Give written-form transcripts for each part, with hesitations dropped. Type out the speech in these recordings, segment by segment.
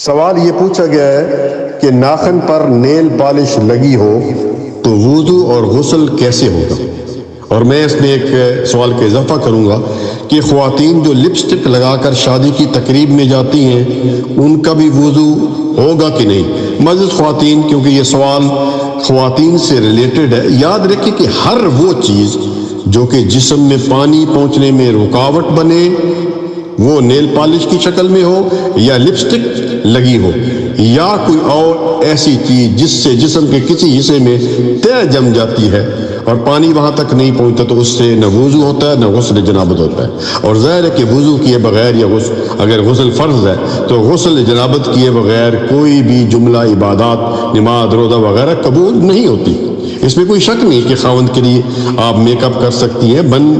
سوال یہ پوچھا گیا ہے کہ ناخن پر نیل پالش لگی ہو تو وضو اور غسل کیسے ہوگا؟ اور میں اس میں ایک سوال کا اضافہ کروں گا کہ خواتین جو لپسٹک لگا کر شادی کی تقریب میں جاتی ہیں ان کا بھی وضو ہوگا کہ نہیں؟ معزز خواتین، کیونکہ یہ سوال خواتین سے ریلیٹڈ ہے، یاد رکھیں کہ ہر وہ چیز جو کہ جسم میں پانی پہنچنے میں رکاوٹ بنے، وہ نیل پالش کی شکل میں ہو یا لپسٹک لگی ہو یا کوئی اور ایسی چیز جس سے جسم کے کسی حصے میں تہ جم جاتی ہے اور پانی وہاں تک نہیں پہنچتا، تو اس سے نہ وضو ہوتا ہے نہ غسل جنابت ہوتا ہے۔ اور ظاہر ہے کہ وضو کیے بغیر یا اگر غسل فرض ہے تو غسل جنابت کیے بغیر کوئی بھی جملہ عبادات، نماز، روزہ وغیرہ قبول نہیں ہوتی۔ اس میں کوئی شک نہیں کہ خاوند کے لیے آپ میک اپ کر سکتی ہیں، بن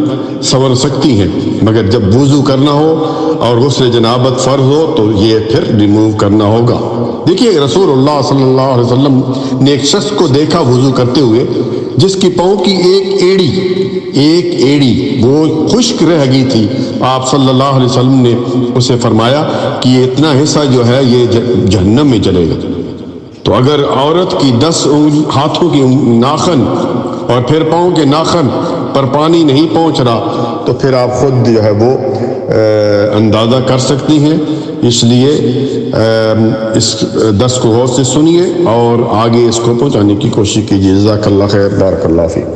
سنور سکتی ہیں، مگر جب وضو کرنا ہو اور غسل جنابت فرض ہو تو یہ پھر ریموو کرنا ہوگا۔ دیکھیے رسول اللہ صلی اللہ علیہ وسلم نے ایک شخص کو دیکھا وضو کرتے ہوئے جس کی پاؤں کی ایک ایڑی وہ خشک رہ گئی تھی۔ آپ صلی اللہ علیہ وسلم نے اسے فرمایا کہ یہ اتنا حصہ جو ہے یہ جہنم میں چلے گا۔ تو اگر عورت کی 10 ہاتھوں کی ناخن اور پھر پاؤں کے ناخن پر پانی نہیں پہنچ رہا تو پھر آپ خود جو ہے وہ اندازہ کر سکتی ہیں۔ اس لیے اس درس کو غور سے سنیے اور آگے اس کو پہنچانے کی کوشش کیجیے۔ جزاک اللہ خیر، بارک اللہ فیک۔